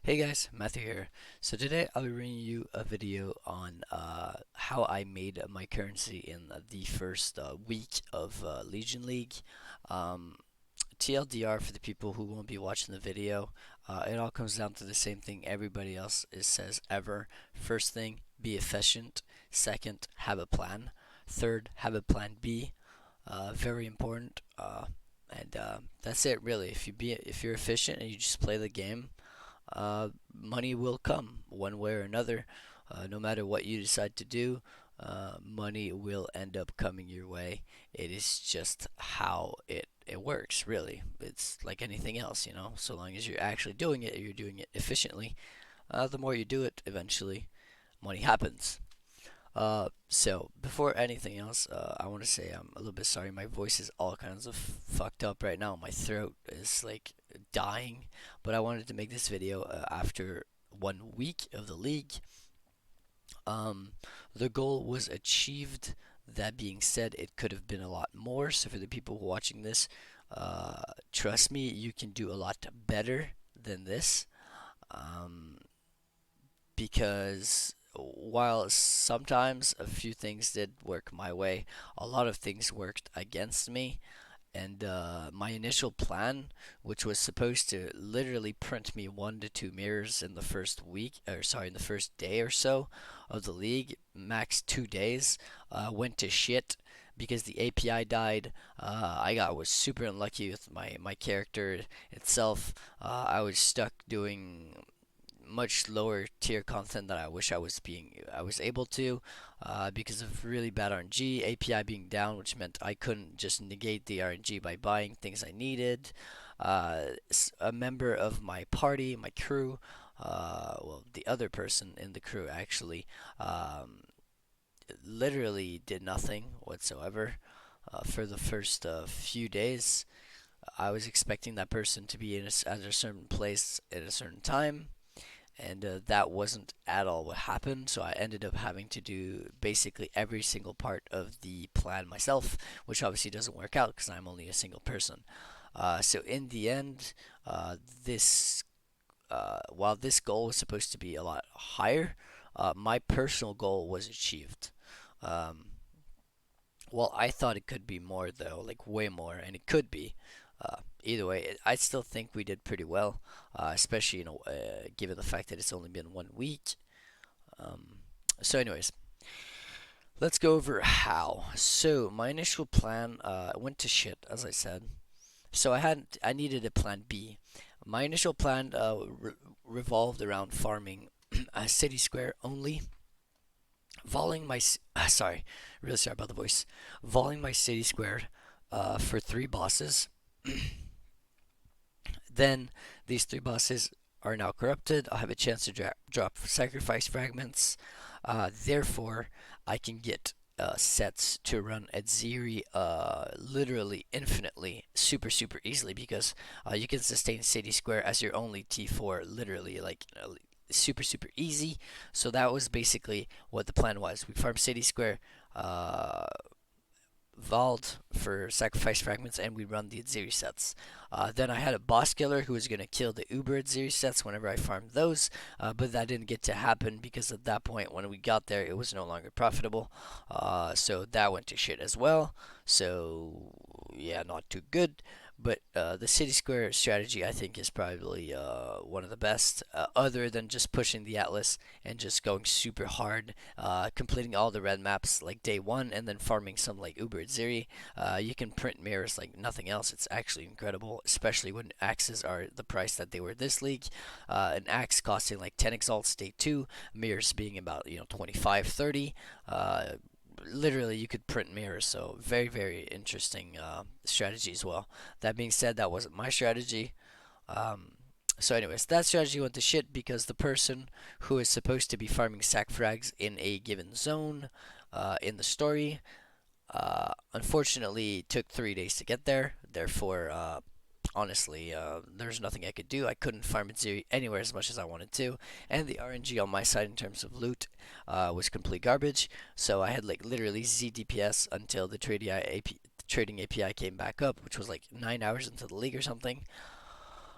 Hey guys, Matthew here. So today I'll be bringing you a video on how I made my currency in the first week of Legion League. Um, TLDR for the people who won't be watching the video, it all comes down to the same thing everybody else says ever. First thing, be efficient. Second, have a plan. Third, have a plan B. Very important. And that's it really. If you're efficient and you just play the game, money will come one way or another. No matter what you decide to do, money will end up coming your way. It is just how it works, really. It's like anything else, you know. So long as you're actually doing it, you're doing it efficiently. The more you do it, eventually, money happens. So before anything else, I want to say I'm a little bit sorry. My voice is all kinds of fucked up right now. My throat is like dying, but I wanted to make this video after 1 week of the league. Um, the goal was achieved. That being said, it could have been a lot more. So for the people watching this, trust me, you can do a lot better than this. Um, because while sometimes a few things did work my way, a lot of things worked against me. And my initial plan, which was supposed to literally print me 1 to 2 mirrors in the first week, or sorry, in the first day or so of the league, max 2 days, went to shit because the API died. Was super unlucky with my character itself. I was stuck doing much lower tier content that I was able to because of really bad RNG, API being down, which meant I couldn't just negate the RNG by buying things I needed. A member of my party, my crew, well, the other person in the crew actually, literally did nothing whatsoever for the first few days. I was expecting that person to be at a certain place at a certain time, and that wasn't at all what happened. So I ended up having to do basically every single part of the plan myself, which obviously doesn't work out because I'm only a single person. So in the end, this while this goal was supposed to be a lot higher, my personal goal was achieved. Um, well, I thought it could be more though, like way more, and it could be. Either way, I still think we did pretty well, especially given the fact that it's only been 1 week. Um, anyways, let's go over how. So my initial plan went to shit, as I said. So I needed a plan B. My initial plan revolved around farming a city square only, volleying my sorry, really sorry about the voice, volleying my city square for 3 bosses. Then these 3 bosses are now corrupted. I'll have a chance to drop sacrifice fragments. Therefore, I can get sets to run at Zeri literally infinitely, super easily because you can sustain City Square as your only T4, literally like super easy. So that was basically what the plan was. We farm City Square, uh, vault for sacrifice fragments, and we run the Atziri sets. Then I had a boss killer who was going to kill the Uber Atziri sets whenever I farmed those, but that didn't get to happen because at that point when we got there it was no longer profitable. So that went to shit as well. So yeah, not too good. But the City Square strategy, I think, is probably one of the best, other than just pushing the Atlas and just going super hard, completing all the red maps like day one, and then farming some like Uber Zeri. You can print mirrors like nothing else. It's actually incredible, especially when axes are the price that they were this league. An axe costing like 10 exalts day two, mirrors being about 25, 30. Literally you could print mirrors, so very interesting strategy as well. That being said, that wasn't my strategy. um, anyways, that strategy went to shit because the person who is supposed to be farming sack frags in a given zone in the story unfortunately took 3 days to get there. Therefore, honestly, there's nothing I could do. I couldn't farm it anywhere as much as I wanted to, and the RNG on my side in terms of loot was complete garbage. So I had like literally ZDPS until the trading API came back up, which was like 9 hours into the league or something.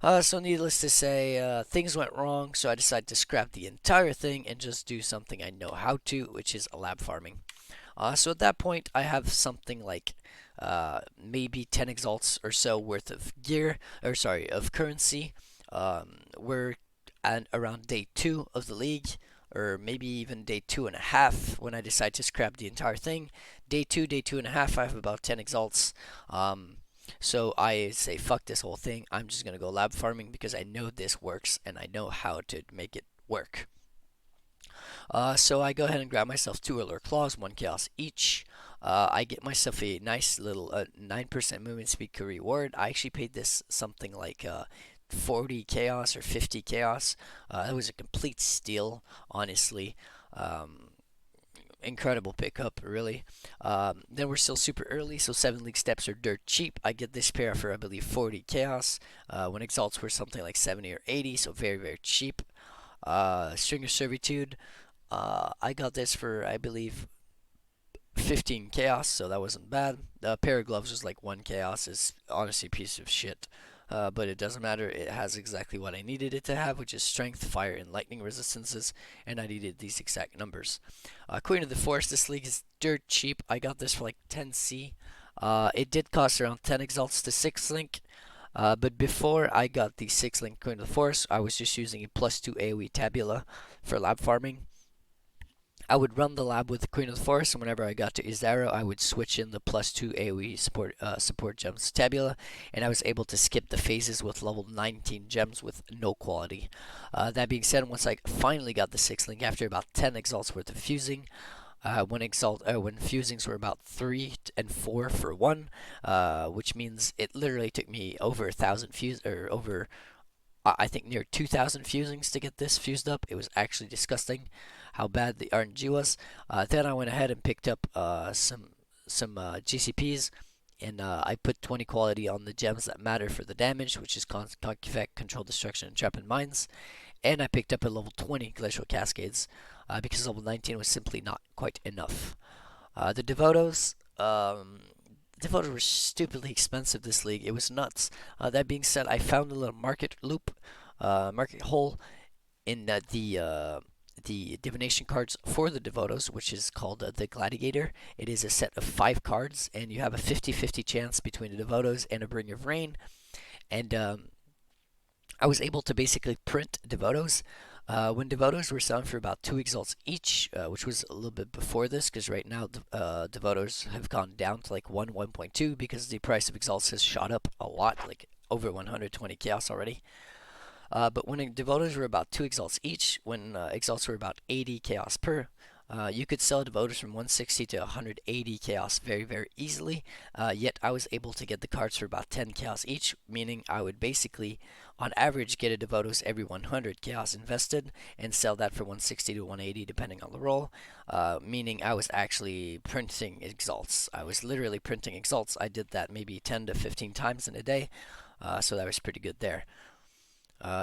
So needless to say, things went wrong, so I decided to scrap the entire thing and just do something I know how to, which is lab farming. So at that point, I have something like maybe 10 exalts or so worth of gear, or sorry, of currency. We're at around day 2 of the league, or maybe even day 2.5 when I decide to scrap the entire thing. Day 2.5, I have about 10 exalts. Um, so I say, fuck this whole thing. I'm just gonna go lab farming because I know this works and I know how to make it work. So I go ahead and grab myself two alert claws, one chaos each. I get myself a nice little 9% movement speed reward. I actually paid this something like 40 chaos or 50 chaos. It was a complete steal, honestly. Um, Incredible pickup, really. Then we're still super early, so 7 league steps are dirt cheap. I get this pair for, I believe, 40 chaos. When exalts were something like 70 or 80, so very, very cheap. String of Servitude. I got this for, I believe, 15 chaos, so that wasn't bad. The pair of gloves was like 1 chaos. Is honestly a piece of shit. But it doesn't matter. It has exactly what I needed it to have, which is strength, fire, and lightning resistances, and I needed these exact numbers. Queen of the Forest. This league is dirt cheap. I got this for like 10C. It did cost around 10 exalts to 6 link. But before I got the 6 link Queen of the Forest, I was just using a plus 2 AoE tabula for lab farming. I would run the lab with the Queen of the Forest, and whenever I got to Izaro, I would switch in the plus 2 AoE support gems Tabula, and I was able to skip the phases with level 19 gems with no quality. That being said, once I finally got the 6 link after about 10 exalts worth of fusing, when fusings were about 3 and 4 for 1, which means it literally took me over 1,000 fuse or over I think near 2,000 fusings to get this fused up. It was actually disgusting how bad the RNG was. Then I went ahead and picked up some GCPs, and I put 20 quality on the gems that matter for the damage, which is Concuffect, Control Destruction, and Trap and Mines. And I picked up a level 20 Glacial Cascades because level 19 was simply not quite enough. The Devotos, Devotos were stupidly expensive this league. It was nuts. That being said, I found a little market loop, market hole in the divination cards for the Devotos, which is called the Gladiator. It is a set of 5 cards, and you have a 50-50 chance between the Devotos and a Bringer of Rain. And I was able to basically print Devotos. When Devotos were selling for about 2 exalts each, which was a little bit before this, because right now Devotos have gone down to like 1.2 because the price of exalts has shot up a lot, like over 120 chaos already. But when Devotos were about 2 exalts each, when exalts were about 80 chaos per, you could sell Devotos from 160 to 180 chaos very, very easily. Yet I was able to get the cards for about 10 chaos each, meaning I would basically, on average, get a Devotos every 100 chaos invested and sell that for 160 to 180 depending on the roll. Meaning I was actually printing exalts. I was literally printing exalts. I did that maybe 10 to 15 times in a day, so that was pretty good there.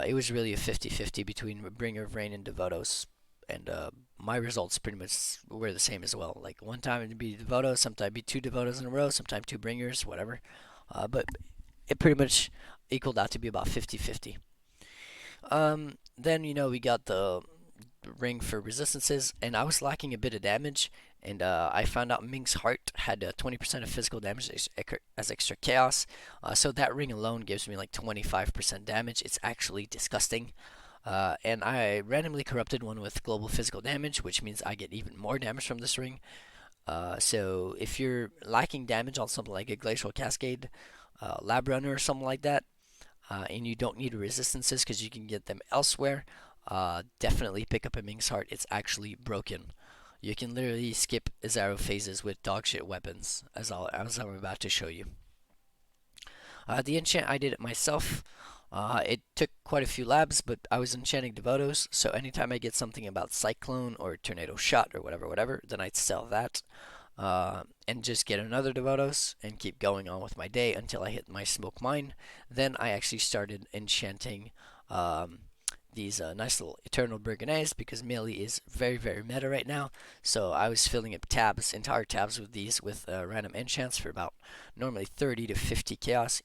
It was really a 50-50 between Bringer of Rain and Devotos, and my results pretty much were the same as well. Like one time it'd be Devotos, sometimes it'd be 2 Devotos in a row, sometimes 2 Bringers, whatever. But it pretty much equaled out to be about 50-50. Then we got the ring for resistances, and I was lacking a bit of damage. And I found out Ming's Heart had 20% of physical damage as extra chaos. So that ring alone gives me like 25% damage. It's actually disgusting. And I randomly corrupted one with global physical damage, which means I get even more damage from this ring. So if you're lacking damage on something like a Glacial Cascade, Lab Runner, or something like that, and you don't need resistances because you can get them elsewhere, definitely pick up a Ming's Heart. It's actually broken. You can literally skip Azaro phases with dogshit weapons, as I'm about to show you. The enchant, I did it myself. It took quite a few labs, but I was enchanting Devotos, so anytime I get something about Cyclone or Tornado Shot or whatever, then I'd sell that. And just get another Devotos and keep going on with my day until I hit my Smoke Mine. Then I actually started enchanting these nice little Eternal Brigandais because melee is very, very meta right now. So I was filling up tabs, entire tabs with these with random enchants for about normally 30 to 50 chaos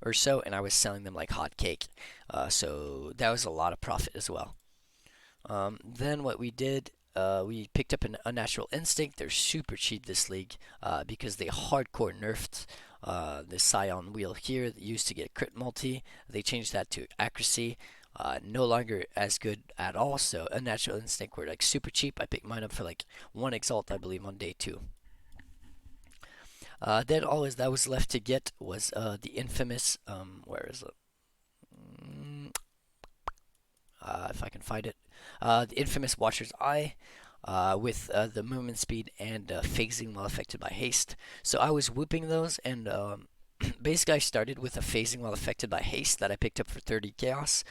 or so, and I was selling them like hotcake. So that was a lot of profit as well. Then what we did, we picked up an Unnatural Instinct. They're super cheap this league because they hardcore nerfed the Scion wheel here that used to get crit multi. They changed that to accuracy. No longer as good at all. So Unnatural Instinct were like super cheap. I picked mine up for like 1 exalt, I believe, on day 2. Then all that was left to get was the infamous, where is it? If I can find it. The infamous Watcher's Eye with the movement speed and phasing while affected by haste. So I was whooping those, and basically I started with a phasing while affected by haste that I picked up for 30 chaos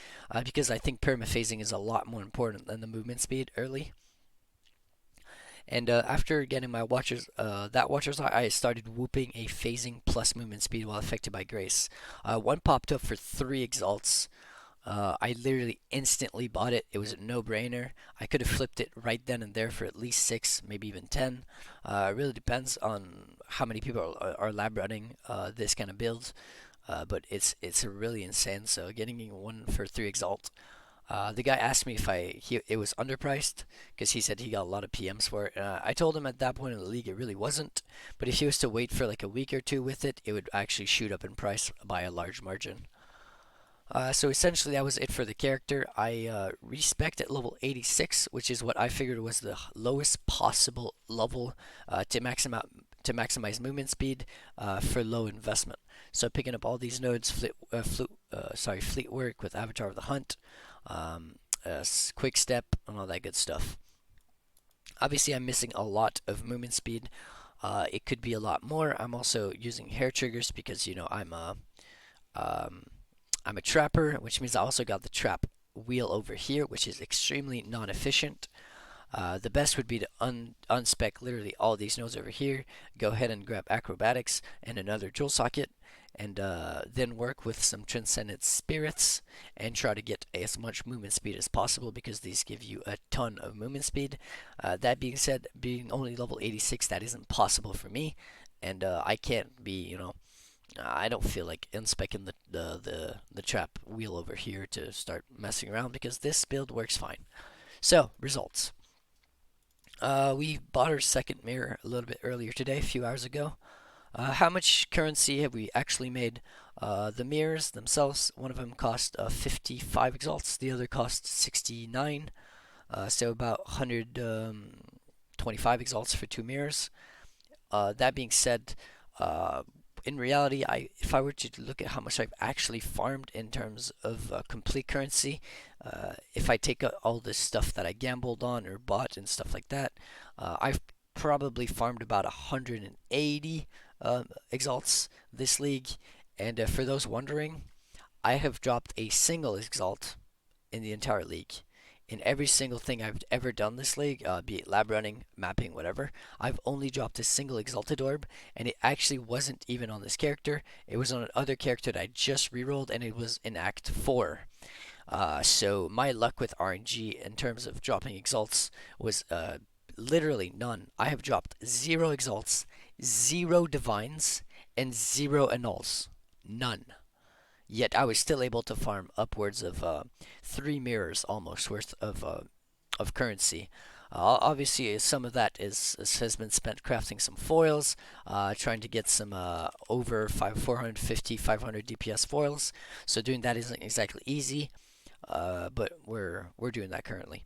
because I think permaphasing is a lot more important than the movement speed early. And after getting my Watcher's Eye, I started whooping a phasing plus movement speed while affected by grace. One popped up for 3 exalts. I literally instantly bought it. It was a no-brainer. I could have flipped it right then and there for at least 6, maybe even 10. It really depends on how many people are lab running this kind of build. But it's really insane. So getting one for 3 exalt. The guy asked me if it was underpriced because he said he got a lot of PMs for it. I told him at that point in the league it really wasn't. But if he was to wait for like a week or two with it, it would actually shoot up in price by a large margin. So essentially that was it for the character. I respect at level 86, which is what I figured was the lowest possible level to maximize movement speed for low investment. So picking up all these nodes, fleet work with Avatar of the Hunt, quick step, and all that good stuff. Obviously, I'm missing a lot of movement speed. It could be a lot more. I'm also using hair triggers because um, I'm a trapper, which means I also got the trap wheel over here, which is extremely non-efficient. The best would be to unspec literally all these nodes over here, go ahead and grab acrobatics and another jewel socket, and then work with some transcendent spirits and try to get as much movement speed as possible because these give you a ton of movement speed. That being said, being only level 86, that isn't possible for me, and I can't be, I don't feel like inspecting the trap wheel over here to start messing around because this build works fine. So, results. We bought our second mirror a little bit earlier today, a few hours ago. How much currency have we actually made? The mirrors themselves, one of them cost 55 exalts, the other cost 69. So about 125 exalts for 2 mirrors. That being said, in reality, if I were to look at how much I've actually farmed in terms of complete currency, if I take out all this stuff that I gambled on or bought and stuff like that, I've probably farmed about 180 exalts this league. And for those wondering, I have dropped a single exalt in the entire league. In every single thing I've ever done this league, be it lab running, mapping, whatever, I've only dropped a single exalted orb, and it actually wasn't even on this character. It was on another character that I just rerolled, and it was in Act 4. So my luck with RNG in terms of dropping exalts was literally none. I have dropped 0 exalts, 0 divines, and 0 annuls. None. Yet I was still able to farm upwards of 3 mirrors almost worth of currency. Obviously, some of that has been spent crafting some foils, trying to get some over 450, 500 DPS foils. So doing that isn't exactly easy, but we're doing that currently.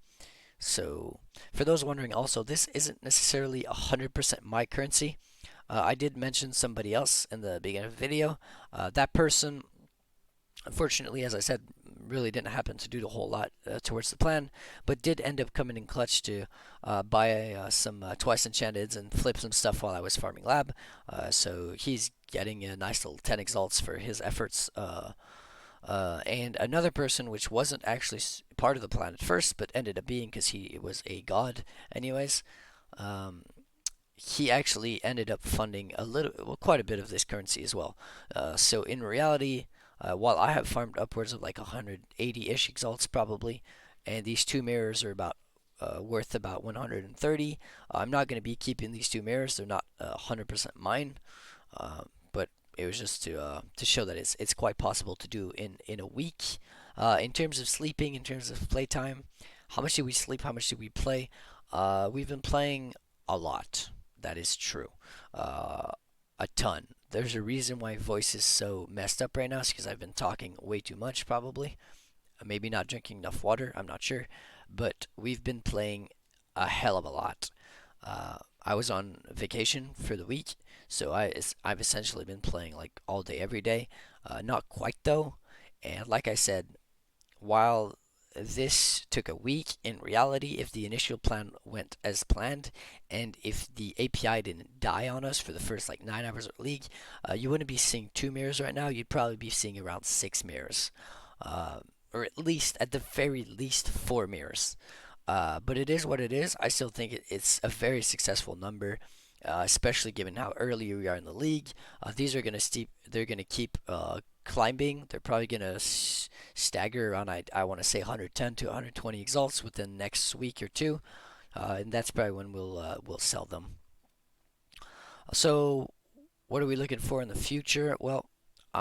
So for those wondering, also this isn't necessarily 100% my currency. I did mention somebody else in the beginning of the video. That person, unfortunately, as I said, really didn't happen to do the whole lot towards the plan, but did end up coming in clutch to buy some twice enchanteds and flip some stuff while I was farming lab. So he's getting a nice little 10 exalts for his efforts. And another person, which wasn't actually part of the plan at first, but ended up being because he was a god, anyways. He actually ended up funding quite a bit of this currency as well. So in reality, While I have farmed upwards of like 180-ish exalts probably, and these two mirrors are about worth about 130. I'm not going to be keeping these two mirrors. They're not 100% mine, but it was just to show that it's quite possible to do in a week. In terms of sleeping, in terms of playtime, how much do we sleep? How much do we play? We've been playing a lot. That is true. Uh, a ton. There's a reason why voice is so messed up right now. It's because I've been talking way too much, probably. Maybe not drinking enough water. I'm not sure. But we've been playing a hell of a lot. I was on vacation for the week, so I've essentially been playing like all day, every day. Not quite though. And like I said, while this took a week, in reality, if the initial plan went as planned, and if the API didn't die on us for the first like 9 hours of League, you wouldn't be seeing two mirrors right now. You'd probably be seeing around six mirrors, uh, or at least, at the very least, four mirrors. But it is what it is. I still think it's a very successful number, especially given how early we are in the league. These are gonna steep. They're gonna keep climbing. They're probably gonna stagger around. I want to say 110 to 120 exalts within the next week or two, and that's probably when we'll sell them. So what are we looking for in the future? Well,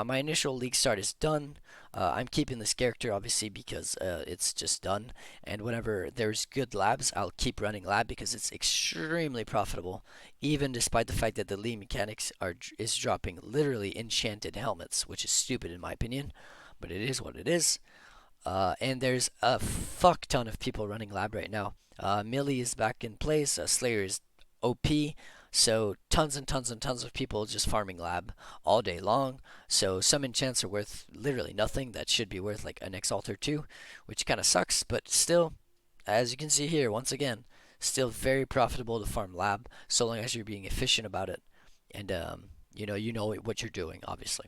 my initial league start is done. I'm keeping this character obviously because it's just done. And whenever there's good labs, I'll keep running lab because it's extremely profitable, even despite the fact that the league mechanics is dropping literally enchanted helmets, which is stupid in my opinion, but it is what it is. And there's a fuck ton of people running lab right now. Millie is back in place. Slayer is OP. So tons and tons and tons of people just farming lab all day long. So some enchants are worth literally nothing. That should be worth like an exalt or two, which kind of sucks. But still, as you can see here, once again, still very profitable to farm lab so long as you're being efficient about it, and you know what you're doing, obviously.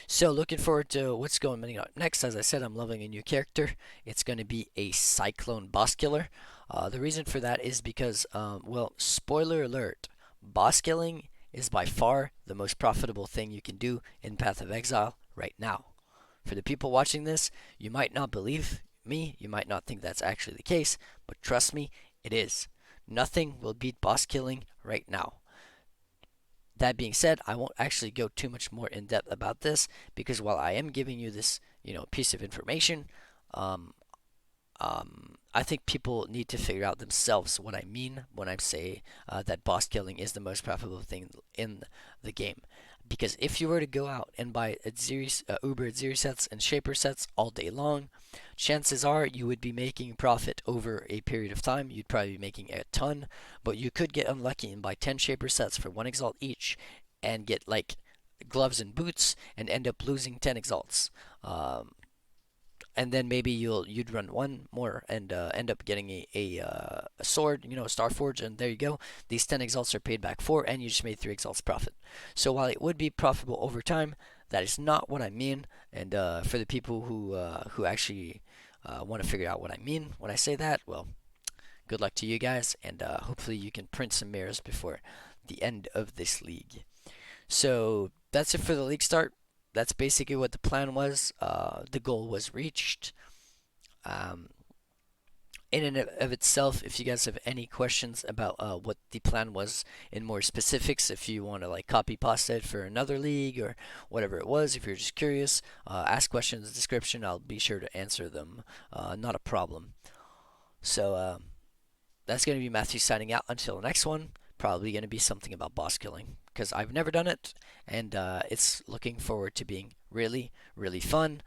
So looking forward to what's going on next. As I said, I'm loving a new character. It's going to be a Cyclone Boss Killer. The reason for that is because, well, spoiler alert, boss killing is by far the most profitable thing you can do in Path of Exile right now. For the people watching this, you might not believe me, you might not think that's actually the case, but trust me, it is. Nothing will beat boss killing right now. That being said, I won't actually go too much more in depth about this because while I am giving you this, piece of information, um, I think people need to figure out themselves what I mean when I say that boss killing is the most profitable thing in the game. Because if you were to go out and buy Uber Zeri sets and Shaper sets all day long, chances are you would be making profit over a period of time. You'd probably be making a ton, but you could get unlucky and buy 10 Shaper sets for 1 exalt each and get like gloves and boots and end up losing 10 exalts. And then maybe you'd run one more and end up getting a sword, a Starforge, and there you go. These 10 exalts are paid back for, and you just made 3 exalts profit. So while it would be profitable over time, that is not what I mean. And for the people who actually want to figure out what I mean when I say that, well, good luck to you guys, and hopefully you can print some mirrors before the end of this league. So that's it for the league start. That's basically what the plan was. The goal was reached. Um, in and of itself, if you guys have any questions about what the plan was in more specifics, if you want to like copy pasta it for another league or whatever it was, if you're just curious, ask questions in the description. I'll be sure to answer them. Not a problem. So that's going to be Matthieu signing out until the next one. Probably going to be something about boss killing because I've never done it, and it's looking forward to being really, really fun.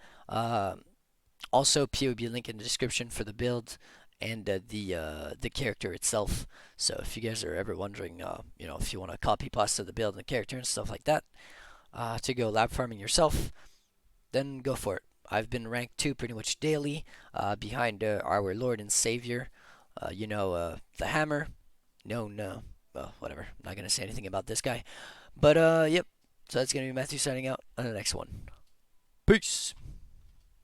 Also, POB link in the description for the build and the character itself. So if you guys are ever wondering, if you want to copy pasta the build and the character and stuff like that, to go lab farming yourself, then go for it. I've been ranked 2 pretty much daily, behind our Lord and Savior, the Hammer. No, no, well, whatever. I'm not gonna say anything about this guy. But yep. So that's gonna be Matthieu signing out on the next one. Peace.